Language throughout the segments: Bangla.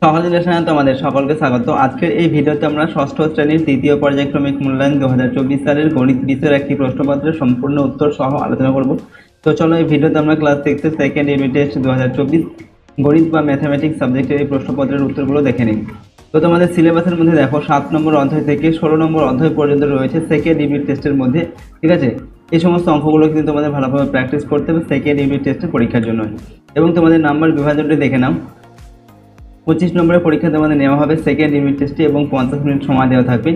সহজ লেসনে তোমাদের সকলকে স্বাগত। আজকের এই ভিডিওতে আমরা ষষ্ঠ শ্রেণীর তৃতীয় পর্যায়ক্রমিক মূল্যায়ন 2024 সালের গণিত বিষয়ের একটি প্রশ্নপত্রের সম্পূর্ণ উত্তর সহ আলোচনা করব। তো চলো এই ভিডিওতে আমরা ক্লাস 6 এর সেকেন্ড ইউনিট টেস্ট 2024 গণিত বা ম্যাথামেটিক্স সাবজেক্টের এই প্রশ্নপত্রের উত্তরগুলো দেখে নিই। তো তোমাদের সিলেবাসের মধ্যে দেখো 7 নম্বর অধ্যায় থেকে 16 নম্বর অধ্যায় পর্যন্ত রয়েছে সেকেন্ড ইউনিট টেস্টের মধ্যে, ঠিক আছে। এই সমস্ত অঙ্কগুলো কিন্তু তোমাদের ভালোভাবে প্র্যাকটিস করতে হবে সেকেন্ড ইউনিট টেস্টের পরীক্ষার জন্য। এবং তোমাদের নাম্বার বিভাজনটি দেখে নাও। 25 নম্বরের পরীক্ষা তোমাদের নেওয়া হবে সেকেন্ড ইউনিট টেস্টে এবং 50 মিনিট সময় দেওয়া থাকবে,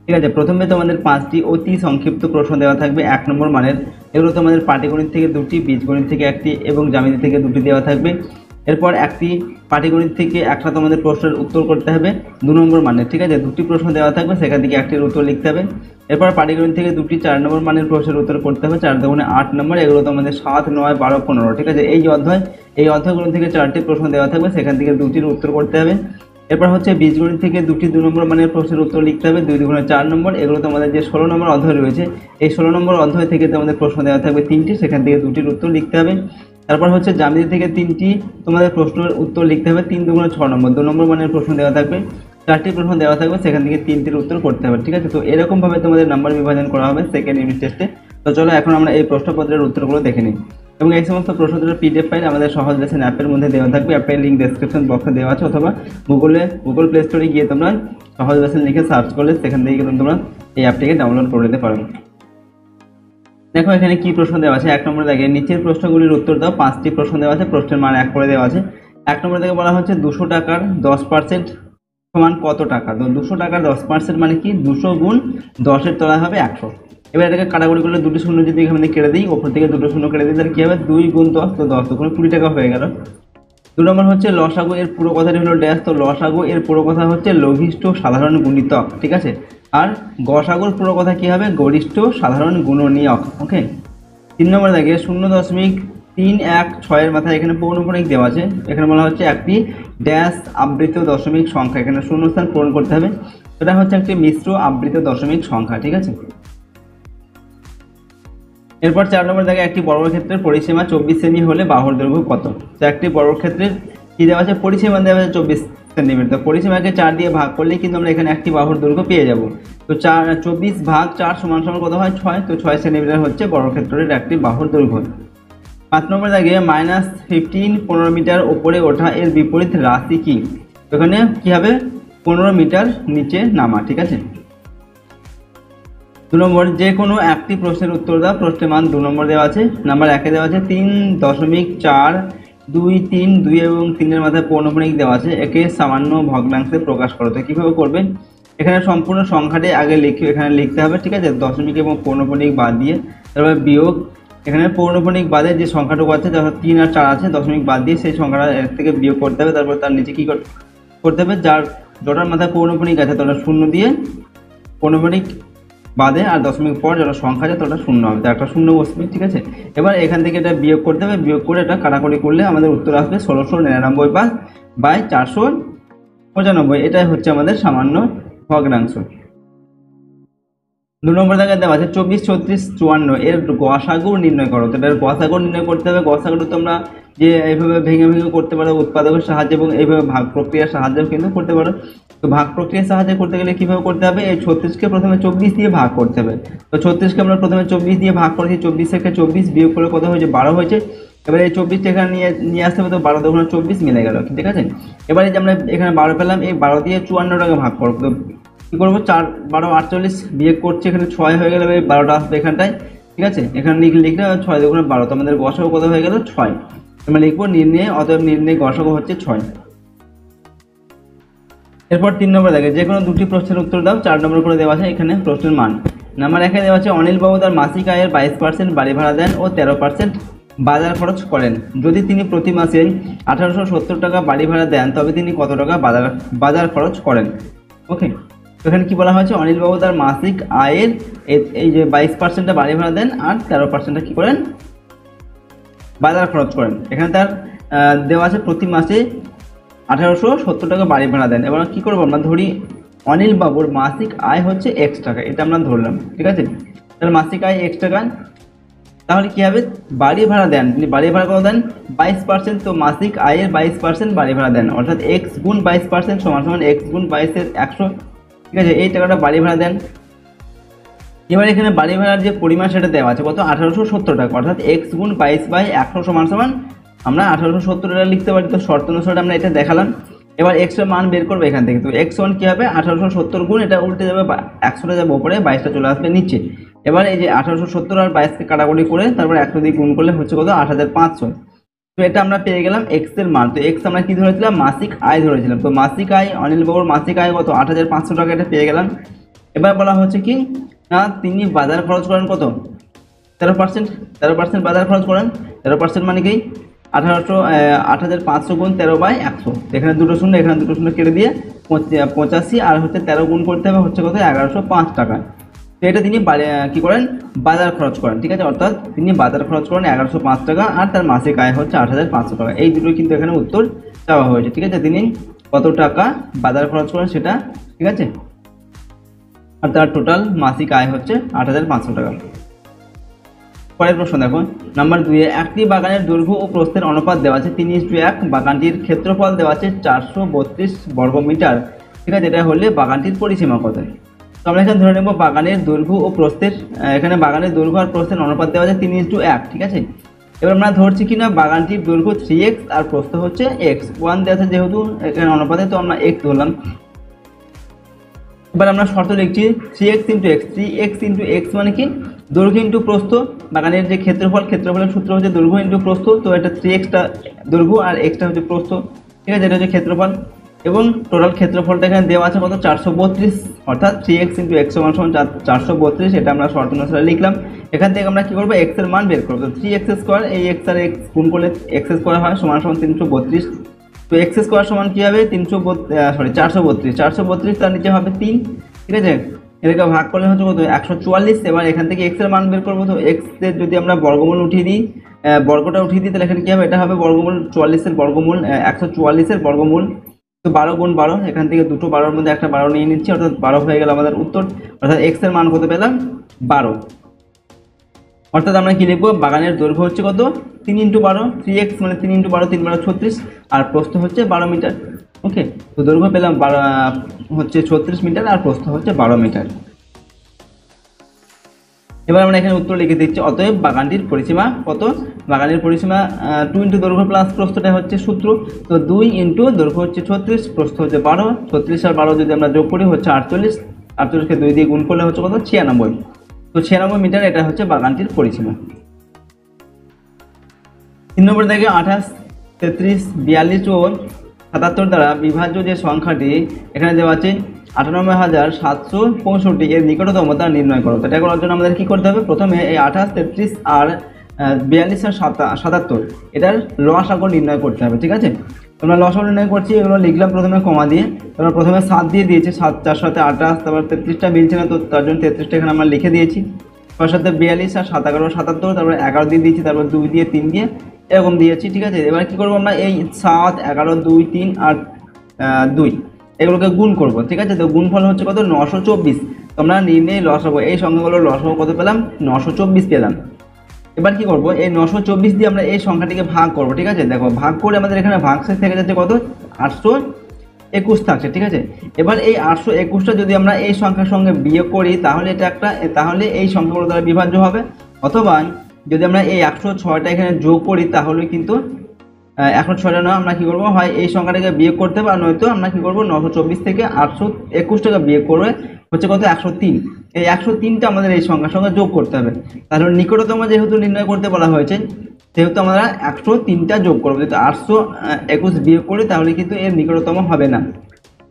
ঠিক আছে। প্রথমে তোমাদের 5টি অতি সংক্ষিপ্ত প্রশ্ন দেওয়া থাকবে 1 নম্বর মানের। এগুলো তোমাদের পাটিগণিত থেকে 2টি, বীজগণিত থেকে 1টি এবং জ্যামিতি থেকে 2টি দেওয়া থাকবে। এরপর একটি পাটিগণিত থেকে একটা তোমাদের প্রশ্নের উত্তর করতে হবে 2 নম্বর মানের, ঠিক আছে। 2টি প্রশ্ন দেওয়া থাকবে, সেখান থেকে একটির উত্তর লিখতে হবে। এরপর পাটিগণিত থেকে 2টি 4 নম্বর মানের প্রশ্নের উত্তর করতে হবে, 4 দুগুণে 8 নম্বর। এগুলো তোমাদের 7, 9, 12, 15, ঠিক আছে। এই অধ্যায়গুলো থেকে 4টি প্রশ্ন দেওয়া থাকবে, সেখান থেকে 2টির উত্তর করতে হবে। এরপর হচ্ছে বীজগণিত থেকে 2টি 2 নম্বর মানের প্রশ্নের উত্তর লিখতে হবে, 2 দুগুণে 4 নম্বর। এগুলো তোমাদের যে 16 নম্বর অধ্যায় রয়েছে, এই 16 নম্বর অধ্যায় থেকে তোমাদের প্রশ্ন দেওয়া থাকবে 3টি, সেখান থেকে 2টির উত্তর লিখতে হবে। তারপর হচ্ছে জ্যামিতি থেকে 3টি তোমাদের প্রশ্নের উত্তর লিখতে হবে, 3 দুগুণে 6 নম্বর। 2 নম্বর মানের প্রশ্ন দেওয়া থাকবে, 4টি প্রশ্ন দেওয়া থাকবে, সেখান থেকে 3টির উত্তর করতে হবে, ঠিক আছে। তো এরকমভাবে তোমাদের নাম্বার বিভাজন করা হবে সেকেন্ড ইউনিট টেস্টে। তো চলো এখন আমরা এই প্রশ্নপত্রের উত্তরগুলো দেখে নিই। এবং এই সমস্ত প্রশ্নোত্তরের পিডিএফ ফাইল আমাদের সহজ লেসন অ্যাপের মধ্যে দেওয়া থাকবে। অ্যাপের লিঙ্ক ডেসক্রিপশন বক্সে দেওয়া আছে, অথবা গুগল প্লে স্টোরে গিয়ে তোমরা সহজ লেসন লিখে সার্চ করলে সেখান থেকে কিন্তু তোমরা এই অ্যাপটিকে ডাউনলোড করে নিতে পারো। দেখো এখানে কি প্রশ্ন দেওয়া আছে। 1 নম্বরে দেখে নিচের প্রশ্নগুলির উত্তর দাও। 5টি প্রশ্ন দেওয়া আছে, প্রশ্নের মান 1 করে দেওয়া আছে। 1 নম্বর থেকে বলা হচ্ছে 200 টাকার 10% সমান কত টাকা। তো 200 টাকার 10% মানে কি, 200 গুণ 10-এর তলায় হবে 100। এবার এটাকে কাটাকুটি করলে 2টি শূন্য যদি এখানে কেটে দিই, ওপর থেকে 2টো শূন্য কেটে দিই, তাহলে কি হবে 2 গুণ 10, তো 10 দুগুণে 20 টাকা হয়ে গেল। 2 নম্বর হচ্ছে লসাগু এর পুরো কথাটি হলো ড্যাশ। তো লসাগু এর পুরো কথা হচ্ছে লঘিষ্ঠ সাধারণ গুণিতক, ঠিক আছে। আর গসাগুর পুরো কথা কি হবে, গরিষ্ঠ সাধারণ গুণনীয়ক, ওকে। 3 নম্বর দেখে 0.316 এর মাথায় এখানে পৌনঃপুনিক দেওয়া আছে। এখানে বলা হচ্ছে একটি ড্যাশ আবৃত দশমিক সংখ্যা, এখানে শূন্যস্থান পূরণ করতে হবে। এটা হচ্ছে একটি মিশ্র আবৃত দশমিক সংখ্যা, ঠিক আছে। এরপর 4 নম্বর দেখে একটি বর্গক্ষেত্রের পরিসীমা 24 সেমি হলে বাহুর দৈর্ঘ্য কত। তো একটি বর্গক্ষেত্রের কি দেওয়া আছে, পরিসীমা দেওয়া আছে 24 সেন্টিমিটার। পরিসীমাকে 4 দিয়ে ভাগ করলে কিন্তু আমরা এখানে একটি বাহুর দৈর্ঘ্য পেয়ে যাব। তো 24 ভাগ 4 সমান সমান কত হয়, 6। তো 6 সেন্টিমিটার হচ্ছে বর্গক্ষেত্রের একটি বাহুর দৈর্ঘ্য। 5 নম্বর দেখে -15 15 মিটার উপরে ওঠা এর বিপরীত রাশি কি। এখানে কি হবে, 15 মিটার নিচে নামা, ঠিক আছে। 2 নম্বর যে কোনো একটি প্রশ্নের উত্তর দাও। প্রশ্নের মান 2 নম্বর দেওয়া আছে। নাম্বার 1-এ দেওয়া আছে 3.423 এবং 3-এর মাথায় পৌনঃপুনিক দেওয়া আছে, একে সামান্য ভগ্নাংশে প্রকাশ করো। তো কীভাবে করবে, এখানে সম্পূর্ণ সংখ্যাটি আগে এখানে লিখতে হবে, ঠিক আছে। দশমিক এবং পৌনঃপুনিক বাদ দিয়ে তারপরে বিয়োগ, এখানে পৌনঃপুনিক বাদে যে সংখ্যাটুকু আছে, যখন 3 আর 4 আছে, দশমিক বাদ দিয়ে সেই সংখ্যাটা এর থেকে বিয়োগ করতে হবে। তারপর তার নিচে কী করতে হবে, যটার মাথায় পৌনঃপুনিক আছে তোটা 0 দিয়ে পৌনঃপুনিক বাদে আর দশমিক পর যেটা সংখ্যা আছে তোটা 0 হবে, তো একটা 0 বসবে, ঠিক আছে। এবার এখান থেকে এটা বিয়োগ করতে হবে, বিয়োগ করে এটা কাটাকুটি করলে আমাদের উত্তর আসবে 1699/495। এটাই হচ্ছে আমাদের সামান্য ভগ্নাংশ। 2 নম্বর দাগে দেওয়া আছে 24 36 54 এর গসাগু নির্ণয় করো। তো এটার গসাগু নির্ণয় করতে হবে। গসাগুটা তোমরা যে এইভাবে ভেঙে ভেঙে করতে পারো উৎপাদকের সাহায্যে, এবং এইভাবে ভাগ প্রক্রিয়ার সাহায্যেও কিন্তু করতে পারো। তো ভাগ প্রক্রিয়ার সাহায্যে করতে গেলে কীভাবে করতে হবে, এই 36কে প্রথমে 24 দিয়ে ভাগ করতে হবে। তো 36কে আমরা প্রথমে 24 দিয়ে ভাগ করেছি, 24 থেকে 24 বিয়োগ করে কত হয়েছে, 12 হয়েছে। এবার এই 24টা এখানে নিয়ে আসতে হবে, তো 12 দুগুণে 24 মিলে গেল, ঠিক আছে। এবার এই যে আমরা এখানে 12 পেলাম, এই 12 দিয়ে 54টাকে ভাগ করবো। তো কী করবো, 4 12 48 বিয়োগ করছে, এখানে 6 হয়ে গেল, এই 12টা আসবে এখানটায়, ঠিক আছে। এখানে লিখলে 6 দুগুণে 12, তো আমাদের গসাগু কত হয়ে গেল, 6। আমরা লিখবো নির্ণয়, অতএব নির্ণয় গসাগু হচ্ছে 6। এরপর 3 নম্বর দেখে যে কোনো 2টি প্রশ্নের উত্তর দাও। 4 নম্বর করে দেওয়া আছে এখানে প্রশ্নের মান। নাম্বার 1-এ দেওয়া আছে অনিল বাবু তার মাসিক আয়ের 22% বাড়ি ভাড়া দেন ও 13% বাজার খরচ করেন। যদি তিনি প্রতি মাসে 1870 টাকা বাড়ি ভাড়া দেন, তবে তিনি কত টাকা বাজার খরচ করেন, ওকে। এখানে কি বলা হয়েছে, অনিল বাবু তার মাসিক আয়ের এই যে 22%টা বাড়ি ভাড়া দেন আর 13%টা কি করেন, বাজার খরচ করেন। এখানে তার দেওয়া আছে প্রতি মাসে 1870 টাকা বাড়ি ভাড়া দেন। এবার কী করবো, আমরা ধরি অনিল বাবুর মাসিক আয় হচ্ছে X টাকা, এটা আমরা ধরলাম, ঠিক আছে। তাহলে মাসিক আয় X টাকা, তাহলে কি হবে, বাড়ি ভাড়া দেন, তিনি বাড়ি ভাড়া কত দেন 22%, তো মাসিক আয়ের 22% বাড়ি ভাড়া দেন, অর্থাৎ এক্স গুণ 22% সমান সমান এক্স গুণ 22 100, ঠিক আছে, এই টাকাটা বাড়ি ভাড়া দেন। এবার এখানে বাড়ি ভাড়ার যে পরিমাণ সেটা দেওয়া আছে কত 1870 টাকা, অর্থাৎ এক্স গুণ 22/100 সমান সমান আমরা 1870 টাকা লিখতে পারি। তো শর্ত অনুসারে আমরা এটা দেখালাম। এবার এক্স এর মান বের করবো এখান থেকে। তো এক্স ওয়ান কী হবে 1870 গুণ, এটা উল্টে যাবে 100টা যাবে উপরে, 22টা চলে আসবে নিচে। এবার এই যে 1870 আর 22কে কাটাকুটি করে তারপর 100 দিয়ে গুণ করলে হচ্ছে কত 8500। তো এটা আমরা পেয়ে গেলাম এক্স এর মান। তো এক্স আমরা কি ধরেছিলাম, মাসিক আয় ধরেছিলাম। তো মাসিক আয় অনিল বাবুর মাসিক আয় কত 8500 টাকা, এটা পেয়ে গেলাম। এবার বলা হচ্ছে কি না, তিনি বাজার খরচ করেন কত 13%, 13% বাজার খরচ করেন। 13% মানে কি 8500 গুণ 13/100, এখানে দুটো শূন্য এখানে দুটো শূন্য কেটে দিয়ে 85 আর হচ্ছে 13 গুণ করতে হবে, হচ্ছে কত 1105 টাকা। তো এটা তিনি কি করেন বাজার খরচ করেন, ঠিক আছে, অর্থাৎ তিনি বাজার খরচ করেন 1105 টাকা আর তার মাসিক আয় হচ্ছে 8500 টাকা। এই দুটো কিন্তু এখানে উত্তর চাওয়া হয়েছে, ঠিক আছে, তিনি কত টাকা বাজার খরচ করেন সেটা, ঠিক আছে, আর তার টোটাল মাসিক আয় হচ্ছে 8500 টাকা। পরের প্রশ্ন দেখো, নাম্বার 2 এ একটি বাগানের দৈর্ঘ্য ও প্রস্থের অনুপাত দেওয়া আছে 3:1, বাগানটির ক্ষেত্রফল দেওয়া আছে 432 বর্গমিটার, ঠিক আছে, এটা হলে বাগানটির পরিসীমা কত? তো আমরা এখানে ধরে নেব বাগানের দৈর্ঘ্য ও প্রস্থের, এখানে বাগানের দৈর্ঘ্য আর প্রস্থের অনুপাত দেওয়া আছে 3:1, ঠিক আছে। এবার আমরা ধরছি কিনা বাগানটির দৈর্ঘ্য 3x আর প্রস্থ হচ্ছে x1 দেওয়া আছে, যেহেতু এখানে অনুপাতে তো আমরা x ধরলাম। এবার আমরা শর্ত লিখছি 3x into x, 3x into x মানে কি দৈর্ঘ্য ইন্টু প্রস্থ, বাগানের যে ক্ষেত্রফলের সূত্র হচ্ছে দৈর্ঘ্য ইন্টু প্রস্থ। তো এটা 3xটা দৈর্ঘ্য আর xটা হচ্ছে প্রস্থ, ঠিক আছে, এটা হচ্ছে ক্ষেত্রফল। এবং টোটাল ক্ষেত্রফলটা এখানে দেওয়া আছে কত 432, অর্থাৎ 3x ইন্টু এক্স সমান সমান 432, এটা আমরা শর্ত অনুসারে লিখলাম। এখান থেকে আমরা কি করবো এক্স এর মান বের করবো। 3x স্কোয়ার, এই এক্স আর এক্স গুণ করলে এক্স স্কোয়ার হয় সমান সমান 332। তো এক্স স্কোয়ার সমান কি হবে 432, তার নিচে হবে 3, ঠিক আছে, এটাকে ভাগ করলে হচ্ছে কত 144। এবার এখান থেকে এক্স এর মান বের করবো। তো এক্স এর যদি আমরা বর্গমূল উঠিয়ে দিই, বর্গটা উঠিয়ে দিই, তাহলে এখানে কি হবে, এটা হবে বর্গমূল 44-এর বর্গমূল 144-এর বর্গমূল। তো 12 গুণ 12, এখান থেকে দুটো 12-র মধ্যে একটা 12 নিয়ে নিচ্ছি, অর্থাৎ 12 হয়ে গেল আমাদের উত্তর। অর্থাৎ এক্স এর মান কত পেলাম 12। অর্থাৎ আমরা কি লিখবো, বাগানের দৈর্ঘ্য হচ্ছে কত 3x12, 3x মানে 3x12, 3 × 36, আর প্রস্থ হচ্ছে 12 মিটার। ওকে, তো দৈর্ঘ্য পেলাম হচ্ছে 36 মিটার আর প্রস্থ হচ্ছে 12 মিটার। এবার আমরা এখানে উত্তর লিখে দিচ্ছি, অতএব বাগানটির পরিসীমা কত, বাগানের পরিসীমা 2 ইন্টু দৈর্ঘ্য প্লাস প্রস্থটা হচ্ছে সূত্র। তো 2 ইন্টু দৈর্ঘ্য হচ্ছে 36, প্রস্থ হচ্ছে 12, 36 আর 12 যদি আমরা যোগ করি হচ্ছে 48, 48কে 2 দিয়ে গুণ করলে হচ্ছে কত 96। তো 96 মিটার এটা হচ্ছে বাগানটির পরিসীমা। 3 নম্বর দেখে 28, 33, 42 ও 77 দ্বারা বিভাজ্য যে সংখ্যাটি এখানে দেওয়া আছে 98,765 এর নিকটতম তা নির্ণয় করো। এটা করার জন্য আমাদের কি করতে হবে, প্রথমে এই 28, 33 আর 42 আর 77 এটার লসাগু নির্ণয় করতে হবে, ঠিক আছে। তোমরা লসাগু নির্ণয় করছি, এগুলো লিখলাম প্রথমে কমা দিয়ে, তারপর প্রথমে 7 দিয়ে দিয়েছি, 7 4 7 28, তারপর 33টা মিলছে না, তো তার জন্য 33টা এখানে আমরা লিখে দিয়েছি। 6 7 42 আর 7 11 77, তারপর 11 দিয়ে দিয়েছি, তারপর 2 দিয়ে 3 দিয়ে এরকম দিয়েছি, ঠিক আছে। এবার কি করবো আমরা, এই 7 11 2 3 আর 2 এগুলোকে গুণ করব, ঠিক আছে। তো গুণফল হচ্ছে কত 924। তোমরা নির্ণয় লসাগু, এই সংখ্যাগুলোর লসাগু কত পেলাম 924 পেলাম। এবার কি করব, এই 924 দিয়ে আমরা এই সংখ্যাটিকে ভাগ করব, ঠিক আছে। দেখো ভাগ করে আমাদের এখানে ভাগশেষ থেকে যাচ্ছে কত 821 থাকছে, ঠিক আছে। এবার এই 821টা যদি আমরা এই সংখ্যার সঙ্গে বিয়োগ করি তাহলে তাহলে এই সংখ্যাগুলো দ্বারা বিভাজ্য হবে, অথবা যদি আমরা এই 106টা এখানে যোগ করি তাহলে কিন্তু 106টা নয়, আমরা কি করবো, হয় এই সংখ্যাটাকে বিয়োগ করতে হবে, আর নয়তো আমরা কি করবো 924 থেকে 821 টাকা বিয়োগ করে হচ্ছে কত 103। এই 103টা আমাদের এই সংখ্যার সঙ্গে যোগ করতে হবে। তাহলে নিকটতম যেহেতু নির্ণয় করতে বলা হয়েছে সেহেতু আমরা 103টা যোগ করবো। যদি 821 বিয়োগ করি তাহলে কিন্তু এর নিকটতম হবে না।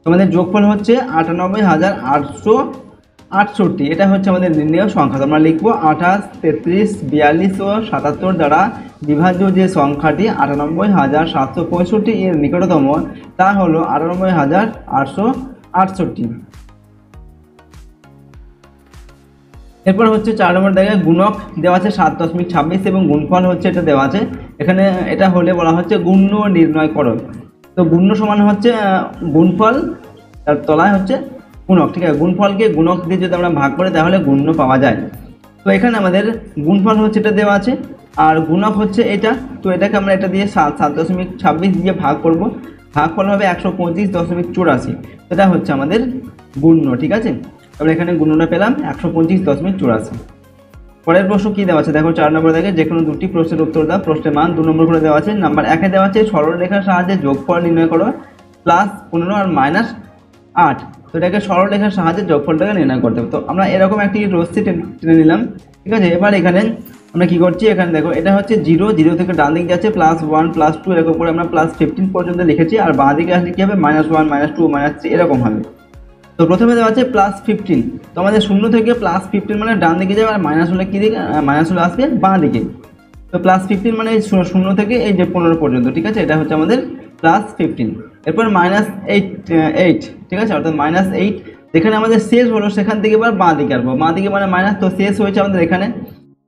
তোমাদের যোগফল হচ্ছে 98,868, এটা হচ্ছে আমাদের নির্ণয় সংখ্যা। আমরা লিখবো 28, 33, 42 ও 77 দ্বারা বিভাজ্য যে সংখ্যাটি 98,765 এর নিকটতম তা হলো 98,868। এরপর হচ্ছে 4 নম্বর জায়গায় গুণক দেওয়া আছে 7.26 এবং গুণফল হচ্ছে এটা দেওয়া আছে এখানে। এটা হলে বলা হচ্ছে গুণ্য নির্ণয় করো। তো গুণ্য সমান হচ্ছে গুণফল, তার তলায় হচ্ছে গুণক, ঠিক আছে। গুণফলকে গুণক দিয়ে যদি আমরা ভাগ করি তাহলে গুণ্য পাওয়া যায়। তো এখানে আমাদের গুণফল হচ্ছে এটা দেওয়া আছে, আর গুণক হচ্ছে এটা। তো এটাকে আমরা এটা দিয়ে 7.26 দিয়ে ভাগ করব, ভাগফল হবে 125.84। এটা হচ্ছে আমাদের গুণ্য, ঠিক আছে। আমরা এখানে গুণ্যটা পেলাম 125.84। পরের প্রশ্ন কি দেওয়া আছে দেখো, 4 নম্বর থেকে যে কোনো দুটি প্রশ্নের উত্তর দাও। প্রশ্নের মান 2 নম্বর করে দেওয়া আছে। নাম্বার 1-এ দেওয়া আছে সরলরেখার সাহায্যে যোগফল নির্ণয় করো +15 আর -8। তো এটাকে সরলরেখার সাহায্যে যোগফলটাকে নির্ণয় করতে হবে। তো আমরা এরকম একটি রশ্মি টেনে নিলাম, ঠিক আছে। এবার এখানে আমরা কি করছি, এখানে দেখো এটা হচ্ছে 0 থেকে ডান দিকে যাচ্ছে +1 +2 এরকম করে আমরা +15 পর্যন্ত লিখেছি, আর বাঁ দিকে আসলে কি হবে -1 -2 -3 এরকম হবে। তো প্রথমে দেওয়া আছে +15, তো আমাদের 0 থেকে +15 মানে ডান দিকে যাবে, আর মাইনাস হলে কি দিকে, মাইনাস হলে আসবে বাঁ দিকে। তো +15 মানে 0 থেকে এই যে 15 পর্যন্ত, ঠিক আছে। এটা হচ্ছে আমাদের +15। এরপর -8, ঠিক আছে, অর্থাৎ -8 যেখানে আমাদের শেষ হলো সেখান থেকে এবার বাঁ দিকে আসবো। বাঁ দিকে মানে মাইনাস, তো শেষ হয়েছে আমাদের এখানে,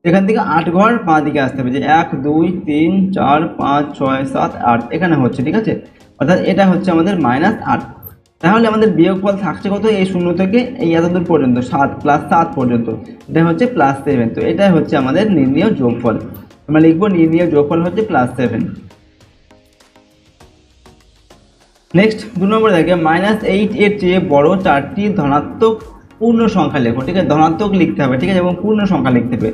এখান থেকে 8 ঘর বাঁ দিকে আসতে হবে, যে 1 2 3 4 5 6 7 8 এখানে হচ্ছে, ঠিক আছে। অর্থাৎ এটা হচ্ছে আমাদের -8। তাহলে আমাদের বিয়োগফল থাকছে কত, এই 0 থেকে এই এতদূর পর্যন্ত 7 +7 পর্যন্ত, এটা হচ্ছে +7। তো এটাই হচ্ছে আমাদের নির্ণীয় যোগফল। আমরা লিখবো নির্ণীয় যোগফল হচ্ছে +7। নেক্সট 2 নম্বর দেখে -8 এর চেয়ে বড় 4টি ধনাত্মক পূর্ণ সংখ্যা লেখো, ঠিক আছে। ধনাত্মক লিখতে হবে, ঠিক আছে, এবং পূর্ণ সংখ্যা লিখতে হবে।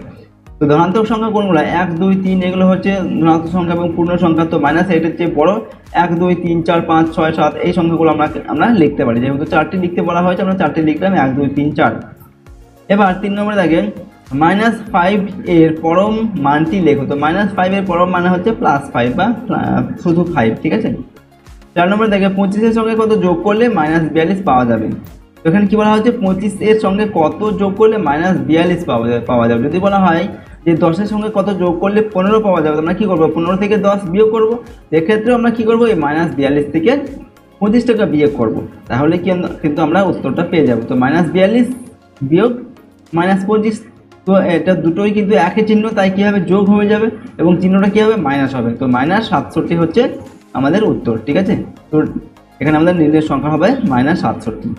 তো ধনাত্মক সংখ্যা কোনগুলো, 1 2 3 এগুলো হচ্ছে ধনাত্মক সংখ্যা এবং পূর্ণ সংখ্যা। তো -8 এর চেয়ে বড় 1 2 3 4 5 6 7 এই সংখ্যাগুলো আমরা লিখতে পারি। যেহেতু 4টি লিখতে বলা হয়েছে, আমরা 4টি লিখলাম 1 2 3 4। এবার 3 নম্বরে দেখেন -5 এর পরম মানটি লেখো। তো -5 এর পরম মানে হচ্ছে +5 বা শুধু 5, ঠিক আছে। 4 নম্বরে দেখে 25 এর সঙ্গে কত যোগ করলে -42 পাওয়া যাবে। তো এখানে কি বলা হচ্ছে, 25 এর সঙ্গে কত যোগ করলে -42 পাওয়া যাবে। যদি বলা হয় যে 10 এর সঙ্গে কত যোগ করলে 15 পাওয়া যাবে, আমরা কি করব, 15 থেকে 10 বিয়োগ করব। এক্ষেত্রে আমরা কি করব, এই -42 থেকে 25 টাকা বিয়োগ করব, তাহলে কিন্তু আমরা উত্তরটা পেয়ে যাব। তো -42 বিয়োগ -25, তো এটা দুটোই কিন্তু একই চিহ্ন, তাই কি হবে, যোগ হয়ে যাবে এবং চিহ্নটা কি হবে, মাইনাস হবে। তো -67 হচ্ছে আমাদের উত্তর, ঠিক আছে। তো এখানে আমাদের নির্ণয়ের সংখ্যা হবে -67।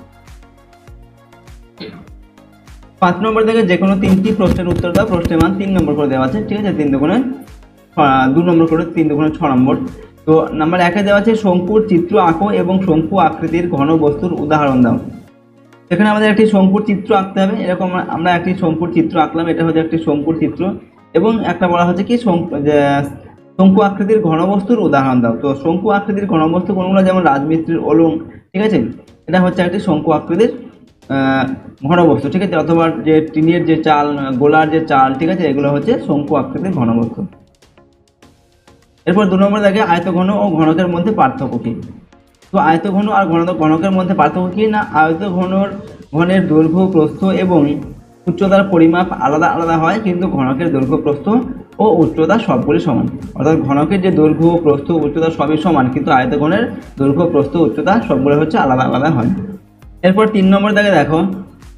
5 নম্বর থেকে যে কোনো 3টি প্রশ্নের উত্তর দাও। প্রশ্নের মান 3 নম্বর করে দেওয়া আছে, ঠিক আছে। 3 দুগুণে 2 নম্বর করে 3 দুগুণে 6 নম্বর। তো নাম্বার 1-এ দেওয়া আছে শঙ্কুর চিত্র আঁকো এবং শঙ্কু আকৃতির ঘন বস্তুর উদাহরণ দাও। এখানে আমাদের একটি শঙ্কুর চিত্র আঁকতে হবে। এরকম আমরা একটি শঙ্কুর চিত্র আঁকলাম, এটা হচ্ছে একটি শঙ্কুর চিত্র, এবং একটা বলা হচ্ছে কি শঙ্কু আকৃতির ঘনবস্তুর উদাহরণ দাও। তো শঙ্কু আকৃতির ঘনবস্তু কোনগুলো, যেমন রাজমিস্ত্রির ওলং, ঠিক আছে। এটা হচ্ছে একটি শঙ্কু আকৃতির ঘনবস্তু, ঠিক আছে, অথবা যে টিনের যে চাল, গোলার যে চাল, ঠিক আছে, এগুলো হচ্ছে শঙ্কু আকৃতির ঘনবস্তু। এরপর 2 নম্বর দেখে আয়তঘন ও ঘনকের মধ্যে পার্থক্য কি। তো আয়তঘন আর ঘনকের মধ্যে পার্থক্য কি না, ঘনের দৈর্ঘ্য, প্রস্থ এবং উচ্চতার পরিমাপ আলাদা আলাদা হয়, কিন্তু ঘনকের দৈর্ঘ্য, প্রস্থ ও উচ্চতা সবগুলি সমান। অর্থাৎ ঘনকের যে দৈর্ঘ্য, প্রস্থ, উচ্চতা সবই সমান, কিন্তু আয়তঘনের দৈর্ঘ্য, প্রস্থ, উচ্চতা সবগুলো হচ্ছে আলাদা আলাদা হয়। এরপর 3 নম্বর দেখো,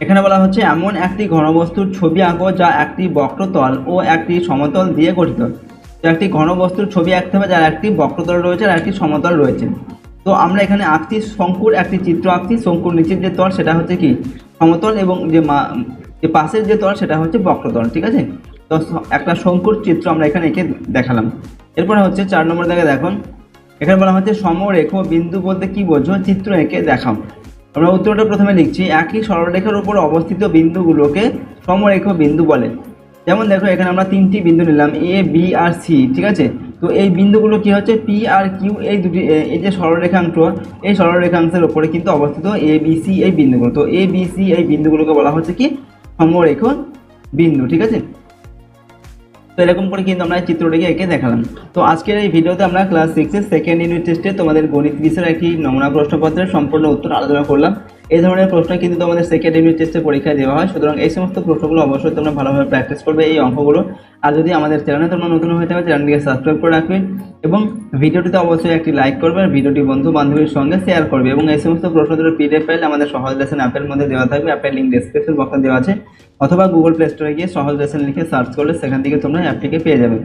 এখানে বলা হচ্ছে এমন একটি ঘনবস্তুর ছবি আঁকো যা একটি বক্রতল ও একটি সমতল দিয়ে গঠিত। তো একটি ঘনবস্তুর ছবি আঁকতে হবে যার একটি বক্রতল রয়েছে আর একটি সমতল রয়েছে। তো আমরা এখানে আঁকছি শঙ্কুর একটি চিত্র আঁকছি। শঙ্কুর নিচের যে তল সেটা হচ্ছে কি সমতল, এবং যে পাশের যে তল সেটা হচ্ছে বক্রতল, ঠিক আছে। তো একটা শঙ্কুর চিত্র আমরা এখানে এঁকে দেখালাম। এরপরে হচ্ছে 4 নম্বর দেখো, এখানে বলা হচ্ছে সমরেখ বিন্দু বলতে কি বোঝো, চিত্র এঁকে দেখাও। আমরা উত্তরটা প্রথমে লিখছি, একই সরলরেখার উপর অবস্থিত বিন্দুগুলোকে সমরেখ বিন্দু বলে। যেমন দেখো এখানে আমরা 3টি বিন্দু নিলাম, এ বি আর সি, ঠিক আছে। তো এই বিন্দুগুলো কি হচ্ছে, পি আর কিউ, এই দুটি, এই যে সরলরেখাংশ, এই সরলরেখাংশের উপরে কিন্তু অবস্থিত এ বি সি এই বিন্দুগুলো। তো এ বি সি এই বিন্দুগুলোকে বলা হচ্ছে কি সমরেখ বিন্দু, ঠিক আছে। তো এরকম করে কিন্তু আমরা চিত্রটিকে এঁকে দেখালাম। তো আজকের এই ভিডিওতে আমরা ক্লাস 6-এর সেকেন্ড ইউনিট টেস্টে তোমাদের গণিত বিষয়ের একটি নমুনা প্রশ্নপত্রের সম্পূর্ণ উত্তর আলোচনা করলাম। এই ধরনের প্রশ্ন কিন্তু তোমাদের সেকেন্ড ইউনিট টেস্টে পরীক্ষায় দেওয়া হয়, সুতরাং এই সমস্ত প্রশ্নগুলো অবশ্যই তোমরা ভালোভাবে প্র্যাকটিস করবে, এই অঙ্কগুলো। আর যদি আমাদের চ্যানেলে তোমরা নতুন হয়ে থাকবে, চ্যানেলটিকে সাবস্ক্রাইব করে রাখবে এবং ভিডিওটিতে অবশ্যই একটি লাইক করবে, আর ভিডিওটি বন্ধু বান্ধবীর সঙ্গে শেয়ার করবে। এবং এই সমস্ত প্রশ্নগুলোর পিডিএফ ফাইল আমাদের সহজ লেসন অ্যাপের মধ্যে দেওয়া থাকবে, অ্যাপের লিঙ্ক ডেসক্রিপশন বক্সে দেওয়া আছে, অথবা গুগল প্লে স্টোরে গিয়ে সহজ লেসন লিখে সার্চ করলে সেখান থেকে তোমরা অ্যাপটিকে পেয়ে যাবে।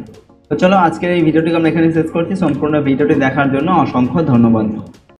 তো চলো আজকের এই ভিডিওটিকে আমরা এখানে শেষ করছি। সম্পূর্ণ ভিডিওটি দেখার জন্য অসংখ্য ধন্যবাদ।